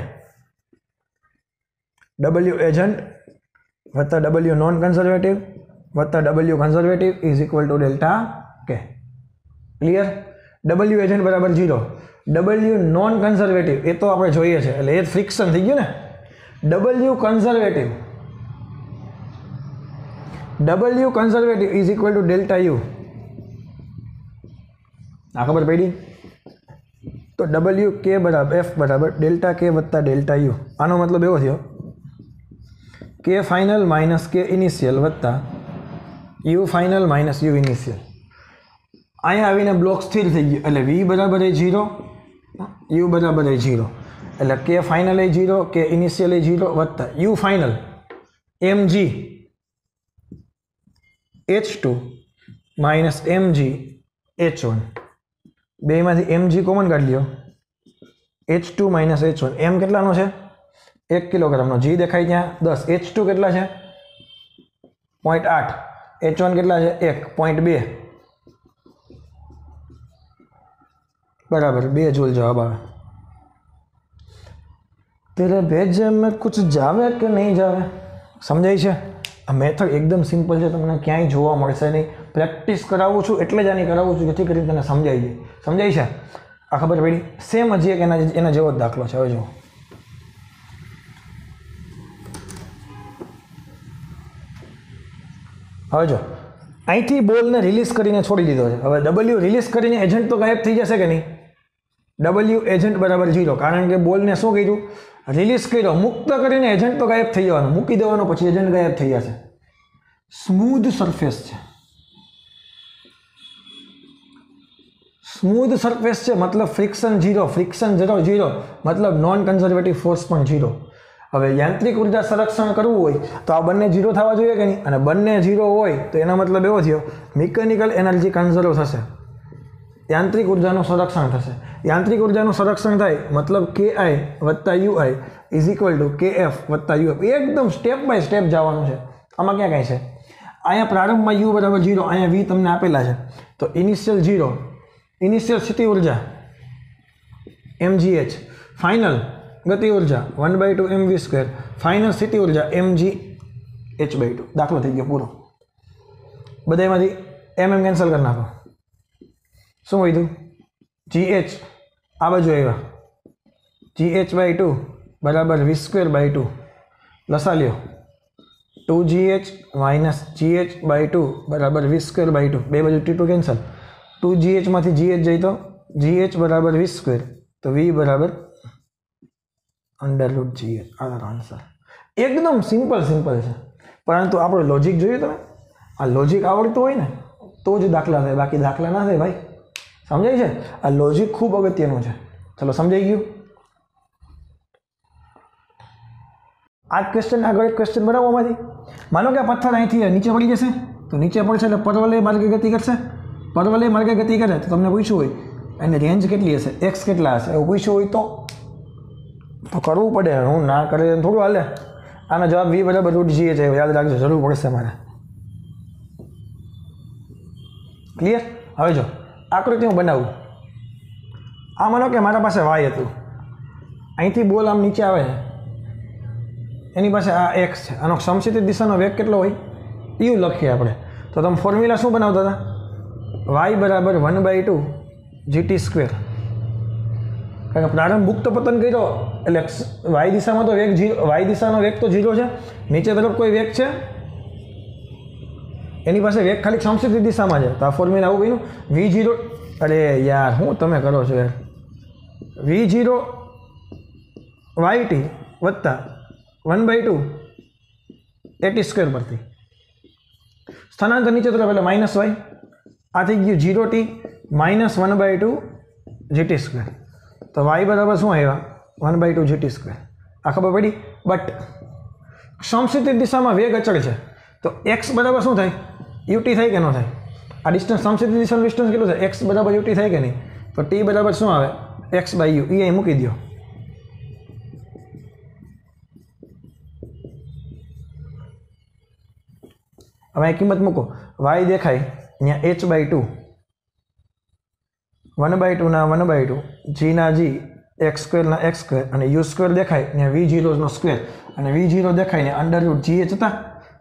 W એજન્ટ વત્તા W નોન કન્ઝર્વેટિવ વત્તા W conservative is equal to delta કે. ક્લિયર? W એજન્ટ બરાબર 0. W નોન કન્ઝર્વેટિવ એ તો આપણે જોઈએ છે એટલે એ ફ્રિક્શન થઈ ગયું ને. W conservative is equal to delta you. આ ખબર પડી? તો W કે બરાબર F બરાબર ડેલ્ટા કે વત્તા ડેલ્ટા યુ. આનો મતલબ એવો થયો, કે ફાઇનલ માઇનસ કે ઇનિશિયલ વત્તા you final minus you initial. અહીંયા આવીને બ્લોક સ્થિર થઈ ગયું એટલે V બરાબર એ 0, યુ બરાબર એ 0. એટલે કે ફાઇનલ એ 0, કે ઇનિશિયલ એ 0 વત્તા you final mg H2 minus mg H1. બેમાંથી mg કોમન કાઢી લ્યો, H2 માઇનસ H1. m કેટલાનો છે? 1 કિલોગ્રામનો. g દેખાય ત્યાં 10. H2 કેટલા છે? 0.8. H1 કેટલા છે? 1. 0.2 बराबर 2 जूल जवाब आवे. तेरे भेजे में कुछ जावे कि नहीं जावे? समझाई છે? આ મેથડ એકદમ સિમ્પલ છે, તમને ક્યાંય જોવા મળશે નહીં. પ્રેક્ટિસ કરાવું છું એટલે જ આની કરાવું છું જેથી કરીને તને સમજાઈ જાય. સમજાય છે? આ ખબર પડી? સેમ હજી એક એના જેવો જ દાખલો છે. હવે જો અહીંથી બોલને રિલીઝ કરીને છોડી દીધો છે. હવે W રિલીઝ કરીને એજન્ટ તો ગાયબ થઈ જશે કે નહીં? W એજન્ટ બરાબર 0, કારણ કે બોલને શું કર્યું? રિલીઝ કર્યો. મુક્ત કરીને એજન્ટ તો ગાયબ થઈ જવાનું, મૂકી દેવાનું, પછી એજન્ટ ગાયબ થઈ જશે. સ્મૂધ સરફેસ છે, સ્મૂધ સરફેસ છે મતલબ ફ્રિક્શન 0, ફ્રિક્શન 0 મતલબ નોન કન્ઝર્વેટિવ ફોર્સ પણ 0. હવે યાંત્રિક ઉર્જા સંરક્ષણ કરવું હોય તો આ બંને 0 થવા જોઈએ કે નહીં? અને બંને 0 હોય તો એનો મતલબ એવો થયો, મિકેનિકલ એનર્જી કન્ઝર્વ થશે, યાંત્રિક ઉર્જાનું સંરક્ષણ થશે. યાંત્રિક ઉર્જાનું સંરક્ષણ થાય મતલબ KI વત્તા UI is equal to KF વત્તા UF. એકદમ સ્ટેપ બાય સ્ટેપ જવાનું છે. આમાં ક્યાં કાંઈ છે? અહીંયા પ્રારંભમાં U બરાબર 0, અહીંયા V તમને આપેલા છે. તો ઇનિશિયલ 0, ઇનિશિયલ સ્થિતિ ઉર્જા mgh, ફાઇનલ ગતિ ઉર્જા 1/2 mv², ફાઇનલ સ્થિતિ ઉર્જા mgh/2. દાખલો થઈ ગયો પૂરો. બધામાંથી mm કેન્સલ કરી નાખો. શું વધ્યું? gh આ બાજુ આવ્યા, gh/2 બરાબર v²/2. લસા લ્યો, 2gh માઇનસ gh/2 બરાબર v²/2. બે બાજુ t2 કેન્સલ. 2gh માંથી gh જાય તો gh બરાબર v², તો v બરાબર √gh. આ આન્સર એકદમ સિમ્પલ છે, પરંતુ આપણો લોજિક જોયું તમે? આ લોજિક આવડતું હોય ને તો જ દાખલા થાય, બાકી દાખલા ના થાય ભાઈ. સમજાય છે? આ લોજિક ખૂબ અગત્યનું છે. ચલો, સમજાઈ ગયું? આ ક્વેશ્ચન આગળ એક ક્વેશ્ચન બનાવવામાંથી, માનો કે આ પથ્થર અહીંથી નીચે પડી જશે, તો નીચે પડશે એટલે પરવલય માર્ગે ગતિ કરશે. પરવલય માર્ગે ગતિ કરે તો તમને પૂછ્યું હોય એની રેન્જ કેટલી હશે, x કેટલા હશે, એવું પૂછ્યું હોય તો કરવું પડે. હું ના કરે થોડું હાલે. આનો જવાબ v બરાબર √gh છે. યાદ રાખજો, જરૂર પડશે મારે. ક્લિયર? હવે જો આકૃતિ હું બનાવું. આ માનો કે મારા પાસે y હતું, અહીંથી બોલ આમ નીચે આવે છે, એની પાસે આ એક્સ છે, આનો સમક્ષિતિજ દિશાનો વેગ કેટલો હોય યુ લખીએ આપણે. તો તમે ફોર્મ્યુલા શું બનાવતા હતા? વાય બરાબર 1/2 GT સ્ક્વેર. કારણ કે પ્રારંભ મુક્ત પતન કર્યો એટલે વાય દિશામાં તો વેગ 0, વાય દિશાનો વેગ તો 0 છે, નીચે તરફ કોઈ વેગ છે, એની પાસે વેગ ખાલી સમક્ષિતિજ દિશામાં છે. તો આ ફોર્મ્યુલા આવું બન્યું V0. અરે યાર શું તમે કરો છો યાર? V0 YT વત્તા 1/2 AT સ્ક્વેર પરથી સ્થાનાંતર નીચે તરફ એટલે -y. આ થઈ ગયું 0t -1/2 GT સ્ક્વેર. તો y બરાબર શું આવ્યા? 1/2 GT સ્ક્વેર. આ ખબર પડી. બટ સમક્ષિતિજ દિશામાં વેગ અચળ છે, તો x બરાબર શું થાય? ut થાય કે ન થાય? આ ડિસ્ટન્સ સમક્ષિતિજ દિશાનું ડિસ્ટન્સ કેટલું છે? x બરાબર ut થાય કે નહીં? તો t બરાબર શું આવે? x/u. એ અહીં મૂકી દો. હવે કિંમત મૂકો. y દેખાય ત્યાં h/2, 1/2 ના 1/2, g ના g, x સ્ક્વેરના x સ્ક્વેર અને u સ્ક્વેર દેખાય ત્યાં v0 નો સ્ક્વેર અને v0 દેખાય ને √gh હતા.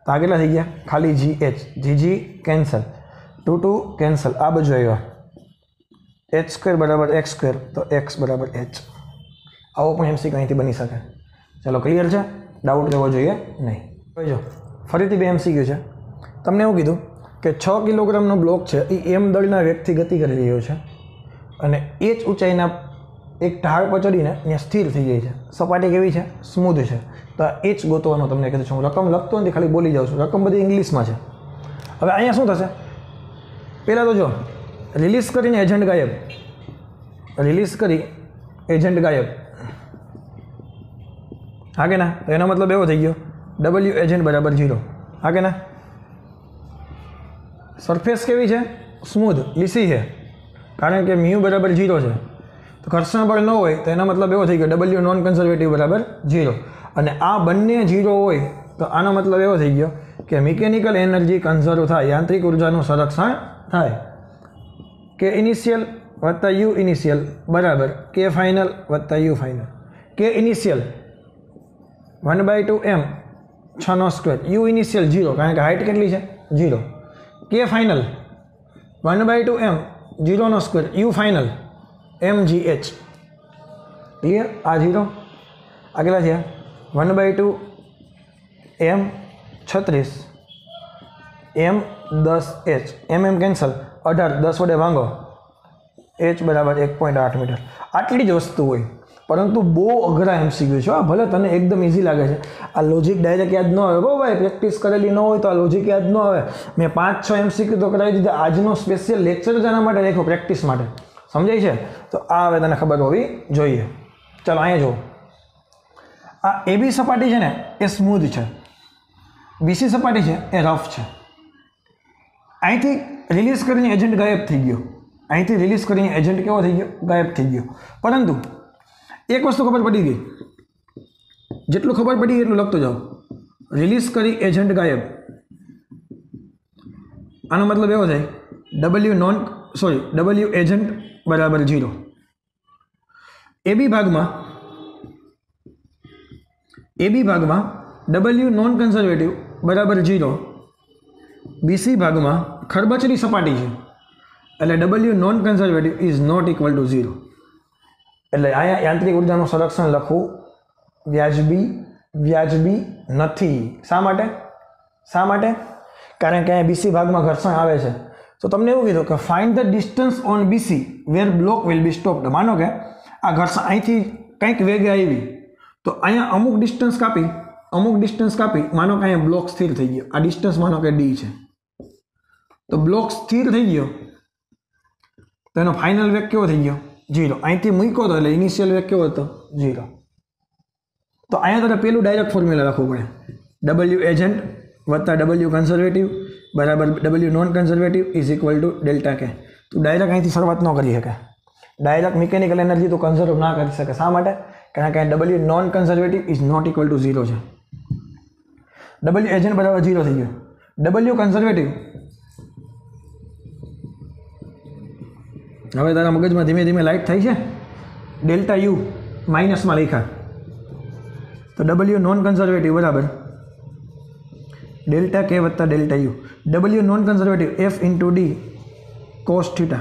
તો આ કેટલા થઈ ગયા? ખાલી gh. g કેન્સલ, 2 કેન્સલ, આ બાજુ આવ્યા h સ્ક્વેર બરાબર x સ્ક્વેર, તો x બરાબર h. આવો પણ એમસીક્યુ અહીંથી બની શકે. ચાલો ક્લિયર છે? ડાઉટ રહેવો જોઈએ નહીં. જો ફરીથી બે એમસીક્યુ છે. તમને એવું કીધું કે 6 કિલોગ્રામનો બ્લોક છે એ m દળના વેગથી ગતિ કરી રહ્યો છે અને h ઊંચાઈના એક ઢાળ પર ચડીને ત્યાં સ્થિર થઈ જાય છે. સપાટી કેવી છે? સ્મૂધ છે. તો h ગોતવાનો તમને કીધું છે. હું રકમ લખતો નથી, ખાલી બોલી જાઉં છું. રકમ બધી ઇંગ્લિશમાં છે. હવે અહીંયા શું થશે? પહેલાં તો જો રિલીઝ કરીને એજન્ટ ગાયબ, રિલીઝ કરી એજન્ટ ગાયબ, હા કે ના? તો એનો મતલબ એવો થઈ ગયો W એજન્ટ બરાબર 0, હા કે ના? સરફેસ કેવી છે? સ્મૂધ, લીસી છે, કારણ કે મ્યુ બરાબર 0 છે. તો ઘર્ષણ બળ ન હોય તો એનો મતલબ એવો થઈ ગયો W નોન કન્ઝર્વેટિવ બરાબર 0. અને આ બંને 0 હોય તો આનો મતલબ એવો થઈ ગયો કે મિકેનિકલ એનર્જી કન્ઝર્વ થાય, યાંત્રિક ઉર્જાનું સંરક્ષણ થાય. કે ઇનિશિયલ વત્તા યુ ઇનિશિયલ બરાબર કે ફાઇનલ વત્તા યુ ફાઇનલ. કે initial 1/2 m 6 square, you initial 0 કારણ કે હાઇટ કેટલી છે? 0. કે final 1/2 m 0 square, you final mgh. Clear? આ 0 આ કેટલા છે? 1/2 m 36 m 10h, mm cancel, 18 10 વડે ભાંગો, h બરાબર 1.8 મીટર. આટલી જ વસ્તુ હોય, પરંતુ બહુ અઘરા એમસીક્યુ છે. ભલે તને એકદમ ઇઝી લાગે છે, આ લોજિક ડાયરેક્ટ યાદ ન આવે. બહુ ભાઈ પ્રેક્ટિસ કરેલી ન હોય તો આ લોજિક યાદ ન આવે. મેં 5-6 એમસીક્યુ તો કરાવી દીધા. આજનો સ્પેશિયલ લેક્ચર જ આના માટે રાખ્યો, પ્રેક્ટિસ માટે. સમજાય છે? તો આ હવે તને ખબર હોવી જોઈએ. ચાલો અહીંયા જુઓ. આ એબી સપાટી છે ને એ સ્મૂધ છે, બીસી સપાટી છે એ રફ છે. અહીંથી રિલીઝ કરીને એજન્ટ ગાયબ થઈ ગયો, અહીંથી રિલીઝ કરીને એજન્ટ કેવો થઈ ગયો? ગાયબ થઈ ગયો. પરંતુ એક વસ્તુ ખબર પડી ગઈ, જેટલું ખબર પડી એટલું લખતો જાઓ. રિલીઝ કરી એજન્ટ ગાયબ, આનો મતલબ એવો થાય W એજન્ટ બરાબર 0. એબી ભાગમાં W નોન કન્ઝર્વેટિવ બરાબર 0. બીસી ભાગમાં ખરબચડી સપાટી છે એટલે W non conservative is not equal to 0. એટલે અહીંયા યાંત્રિક ઉર્જાનું સંરક્ષણ લખવું વ્યાજબી નથી. શા માટે? કારણ કે અહીંયા બીસી ભાગમાં ઘર્ષણ આવે છે. તો તમને એવું કીધું કે find the distance on BC where block will be stopped. માનો કે આ ઘર્ષણ અહીંથી કંઈક વેગે આવી, તો અહીંયા અમુક ડિસ્ટન્સ કાપી માનો કે અહીંયા બ્લોક સ્થિર થઈ ગયો. આ ડિસ્ટન્સ માનો કે ડી છે, તો બ્લોક સ્થિર થઈ ગયો તો એનો ફાઇનલ વેગ કેવો થઈ ગયો? 0. અહીંથી મૂક્યો હતો એટલે ઇનિશિયલ વેગ કેવો હતો? 0. તો અહીંયા તારે પેલું ડાયરેક્ટ ફોર્મ્યુલા લખવું પડે. W એજન્ટ વત્તા W કન્ઝર્વેટિવ બરાબર W non conservative is equal to delta K. તું ડાયરેક્ટ અહીંથી શરૂઆત ન કરી શકે. ડાયરેક્ટ મિકેનિકલ એનર્જી તું કન્ઝર્વ ના કરી શકે. શા માટે? કારણ કે W non conservative is not equal to 0 છે. W એજન્ટ બરાબર 0 થઈ ગયો. W કન્ઝર્વેટિવ હવે તારા મગજમાં ધીમે ધીમે લાઇટ થાય છે. ડેલ્ટા યુ માઇનસમાં લખ્યા, तो डबल्यू नॉन कन्जर्वेटिव बराबर डेल्टा के वत्ता delta U. W non conservative F into D cos theta.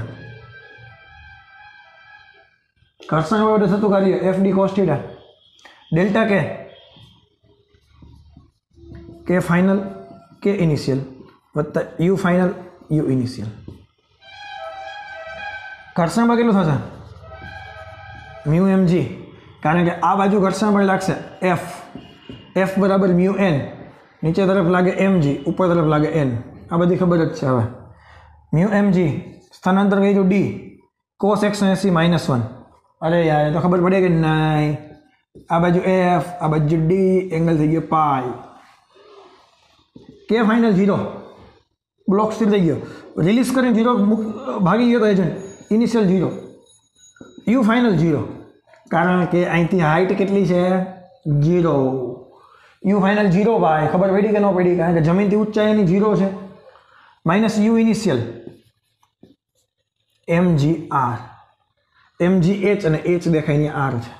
घर्षण वडे थतुं कार्य F D cos theta. Delta K final K initial वत्ता यू फाइनल यू इनिशियल। घर्षण बळ केटલું થશે म्यू एम जी, कारण के आ बाजू घर्षण बळ लागशे एफ बराबर म्यू एन, नीचे तरफ लागे एम जी, ऊपर तरफ लागे एन। आ बधी खबर ज छे। हवे म्यू एम जी स्थानांतर कर्યું डी कोस 180 -1। अरे यार तो खबर पड़ी कि नहीं, आ बाजू एफ आ बाजू डी, एंगल थी गयो पाई। के फाइनल 0 ब्लॉक स्थिर थी गयो, रिलीज कर 0 भागी गयो तो एजेंट इनिशियल 0, यू फाइनल 0, कारण के अहींथी हाइट केटली है 0, यू फाइनल 0 भाई। खबर पड़ी कि न पड़ी, कारण के जमीन थी ऊंचाई एनी 0 है। Minus U initial M G R, M G H और एच देखाई आर है,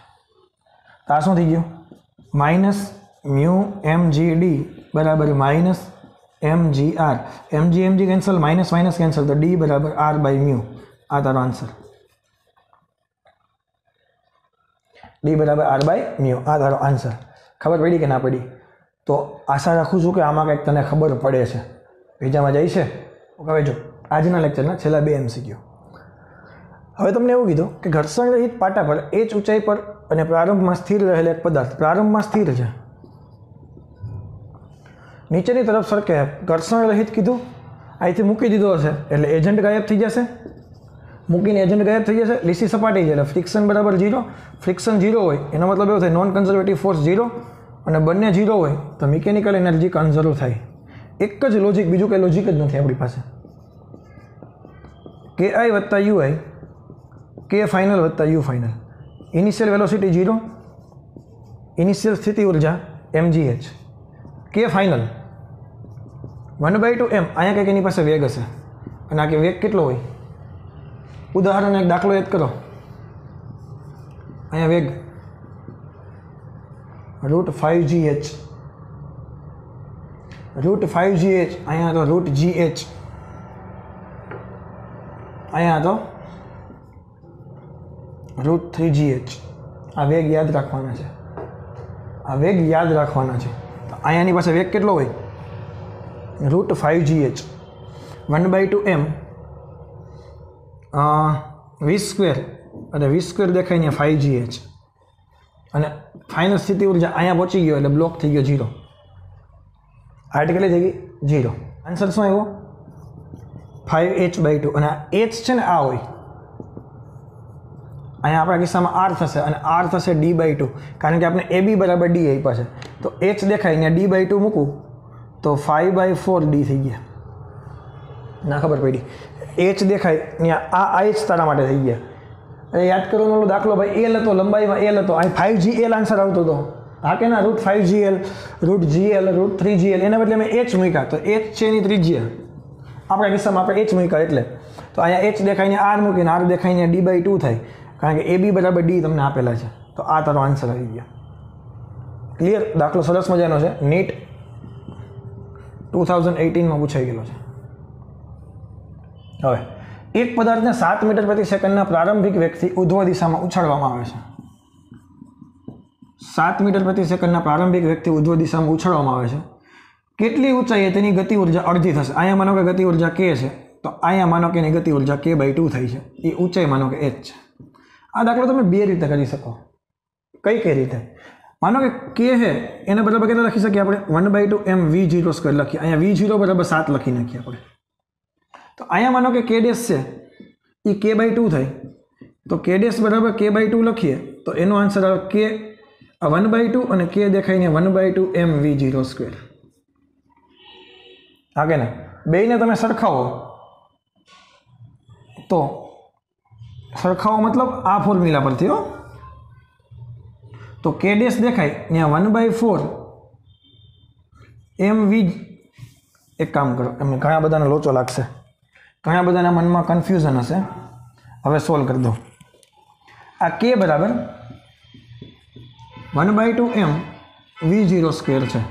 तो आ शू थी गयो minus mu M G D बराबर minus M G R. M G cancel, minus minus cancel, तो डी बराबर आर बाय म्यू। आ तारो आंसर, डी बराबर आर बाय म्यू। आ तारो आंसर। खबर पड़ी कि ना पड़ी? तो आशा राखું છું કે આમાં કંઈક તને ખબર પડે છે। બીજામાં જાય છે હવે જો આજના લેક્ચરના છેલ્લા 2 MCQ। હવે તમને એવું કીધું કે ઘર્ષણ રહિત પાટા પર એચ ઊંચાઈ પર અને પ્રારંભમાં સ્થિર રહેલ એક પદાર્થ પ્રારંભમાં સ્થિર છે, નીચેની તરફ સરકે। ઘર્ષણ રહિત કીધું, અહીંથી મૂકી દીધો હશે એટલે એજન્ટ ગાયબ થઈ જશે, મૂકીને એજન્ટ ગાયબ થઈ જશે। લીસી સપાટી છે એટલે ફ્રિક્શન બરાબર 0। ફ્રિક્શન 0 હોય એનો મતલબ એવો થાય નોન કન્ઝર્વેટિવ ફોર્સ 0, અને બંને 0 હોય તો મિકેનિકલ એનર્જી કન્ઝર્વ થાય। એક જ લોજિક, બીજું કંઈ લોજિક જ નથી આપણી પાસે। કે આઈ વત્તા યુ આઈ, કે ફાઇનલ વત્તા you final. Initial velocity 0, initial સ્થિતિ ઉર્જા mgh, કે ફાઇનલ 1/2 m। અહીંયા કંઈક એની પાસે વેગ હશે, અને આ કે વેગ કેટલો હોય? ઉદાહરણ એક દાખલો યાદ કરો। અહીંયા વેગ √5gh, √5gh, અહીંયા તો √gh, અહીંયા તો √3gh। આ વેગ યાદ રાખવાના છે, આ વેગ યાદ રાખવાના છે। તો અહીંયાની પાસે વેગ કેટલો હોય? √5gh 1/2 m v², અને v² દેખાય ને 5gh, અને ફાઇનલ સ્થિતિ ઉર્જા અહીંયા પહોંચી ગયો એટલે બ્લોક થઈ ગયો 0। હાઇટ કેટલી થઈ ગઈ? 0। આન્સર શું આવ્યો? 5h/2। અને આ h છે ને આ હોય, અહીંયા આપણા કિસ્સામાં r થશે, અને r થશે d/2, કારણ કે આપણે AB બરાબર d આપ્યા છે। તો h દેખાય ને d/2 મૂકું તો 5/4 d થઈ ગયા। ના ખબર પડી? h દેખાય ને આ h તારા માટે થઈ ગયા। અરે યાદ કરો ઓલો દાખલો ભાઈ, l હતો, લંબાઈમાં l હતો, અહીં 5gl આન્સર આવતો હતો। હા કે ના? √5gl, √gl, √3gl, એના બદલે મેં h મૂક્યા, તો h છે એની ત્રિજ્યા, આપણા કિસ્સામાં આપણે h મૂક્યા એટલે। તો અહીંયા h દેખાઈને r મૂકીને r દેખાઈને d/2 થાય, કારણ કે AB બરાબર d તમને આપેલા છે। તો આ તારો આન્સર આવી ગયો। ક્લિયર? દાખલો સરસ મજાનો છે, નીટ 2018માં પૂછાઈ ગયેલો છે। હવે એક પદાર્થને 7 મીટર પ્રતિ સેકન્ડના પ્રારંભિક વેગથી ઉધ્વ દિશામાં ઉછાળવામાં આવે છે। 7 મીટર પ્રતિ સેકન્ડના પ્રારંભિક વેગથી ઉધ્વ દિશામાં ઉછાળવામાં આવે છે। કેટલી ઊંચાઈએ તેની ગતિ ઉર્જા અડધી થશે? અહીંયા માનો કે ગતિ ઉર્જા k છે, તો અહીંયા માનો કે એની ગતિ ઉર્જા k/2 થાય છે, એ ઊંચાઈ માનો કે h છે। આ દાખલો તમે 2 રીતે કરી શકો। કઈ રીતે? માનો કે k છે એને બરાબર કેટલા લખી શકીએ આપણે? 1/2 m v02 લખીએ। અહીંયા v0 બરાબર 7 લખી નાખીએ આપણે। તો અહીંયા માનો કે k' છે એ k/2 થાય, તો k' બરાબર k/2 લખીએ તો એનો આન્સર આવે k 1/2 અને k દેખાઈને 1/2 m v02। હા કે ના? બેયને તમે સરખાવો, તો સરખાવો મતલબ આ ફોર્મ્યુલા પરથી હો, તો k' દેખાય ત્યાં 1/4 mv। એક કામ કરો, એમને ઘણા બધાને લોચો લાગશે, ઘણા બધાના મનમાં કન્ફ્યુઝન હશે, હવે સોલ્વ કરી દો। આ k બરાબર 1/2 m v0² છે,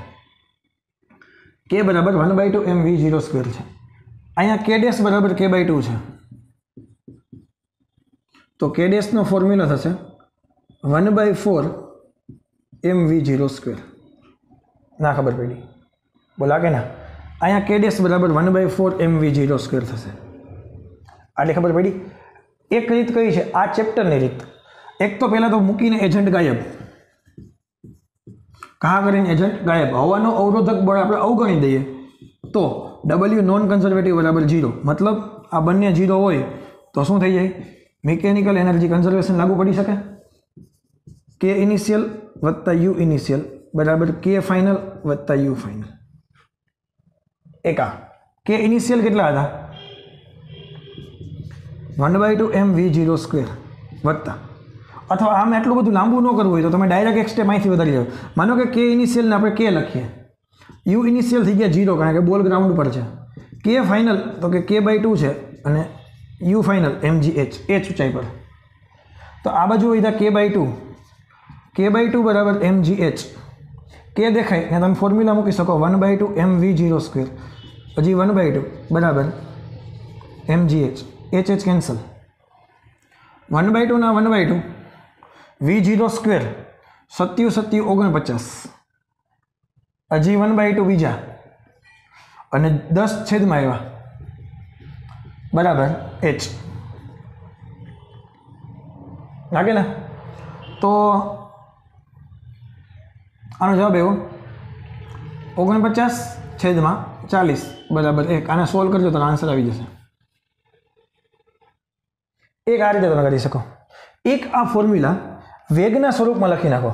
k બરાબર 1/2 m v0² છે. અહીંયા k ડેશ બરાબર k/2 છે, તો k ડેશનો ફોર્મ્યુલા થશે 1/4 m v0². ના ખબર પડી, બોલા કે ના? અહીંયા k ડેશ બરાબર 1/4 m v0² થશે. આટલી ખબર પડી. એક રીત કઈ છે આ ચેપ્ટરની રીત? એક તો પહેલાં તો મૂકીને એજન્ટ ગાયબ, કહા કરીને એજન્ટ ગાયબ, હવાનો અવરોધક બળ આપણે અવગણી દઈએ તો W નોન કન્ઝર્વેટિવ બરાબર 0, મતલબ આ બંને 0 હોય તો શું થઈ જાય? મિકેનિકલ એનર્જી કન્ઝર્વેશન લાગુ પડી શકે. K ઇનિશિયલ વત્તા U ઇનિશિયલ બરાબર K ફાઇનલ વત્તા U ફાઇનલ. એકા K ઇનિશિયલ કેટલા હતા? 1/2 m v0² વત્તા, અથવા આમ એટલું બધું લાંબુ ન કરવું હોય તો તમે ડાયરેક્ટ એક સ્ટેપ અહીંથી વધારી જાઓ. માનો કે K ઇનિશિયલને આપણે K લખીએ, U ઇનિશિયલ થઈ ગયા 0 કારણ કે બોલ ગ્રાઉન્ડ પર છે. K ફાઇનલ તો કે k/2 છે અને U ફાઇનલ mgh, h ઊંચાઈ પર. તો આ બાજુ વધ્યા k/2, k/2 બરાબર mgh. k દેખાય ને તમે ફોર્મ્યુલા મૂકી શકો 1/2 m v0², હજી 1/2 બરાબર mgh, h કેન્સલ. 1/2 ના 1/2 v0² 7 7 49, હજી 1/2 બીજા અને 10 છેદમાં આવ્યા બરાબર h. લાગે ને? તો આનો જવાબ એવો 49/40 બરાબર 1. આને સોલ્વ કરજો તો આન્સર આવી જશે. એક આ રીતે તમે કરી શકો. એક આ ફોર્મ્યુલા વેગના સ્વરૂપમાં લખી નાખો.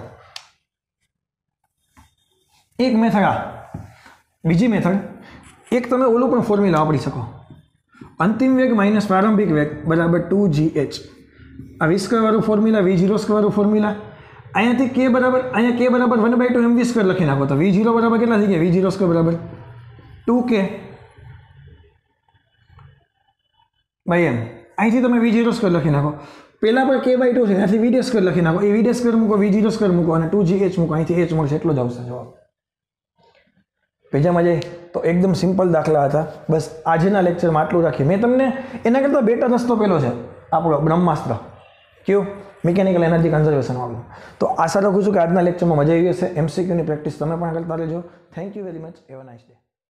એક મેથડ આ, બીજી મેથડ એક તમે ઓલું પણ ફોર્મ્યુલા વાપરી શકો. અંતિમ વેગ માઇનસ પ્રારંભિક વેગ બરાબર 2gh. આ v² વાળું ફોર્મ્યુલા, v0² વાળું ફોર્મ્યુલા. અહીંયાથી k બરાબર 1/2 mv² લખી નાખો તો v0 બરાબર કેટલા થઈ ગયા? v0² બરાબર 2k બાય m. અહીંથી તમે v0² લખી નાખો. પહેલાં પણ k/2 છે, ત્યાંથી v² લખી નાખો. એ v² મૂકો, v0² મૂકો અને 2gh મૂકો, અહીંથી h મળશે, એટલો જ આવશે જવાબ. બીજામાં જાય તો એકદમ સિમ્પલ દાખલા હતા. બસ આજના લેક્ચરમાં આટલું રાખીએ. મેં તમને એના કરતાં બેટર રસ્તો પેલો છે આપણો બ્રહ્માસ્ત્ર, કયું? મિકેનિકલ એનર્જી કન્ઝર્વેશન વાળું. તો આશા રાખું છું કે આજના લેક્ચરમાં મજા આવી હશે. MCQ ની પ્રેક્ટિસ તમે પણ કરતા રહેજો. Thank you very much. Have a nice day.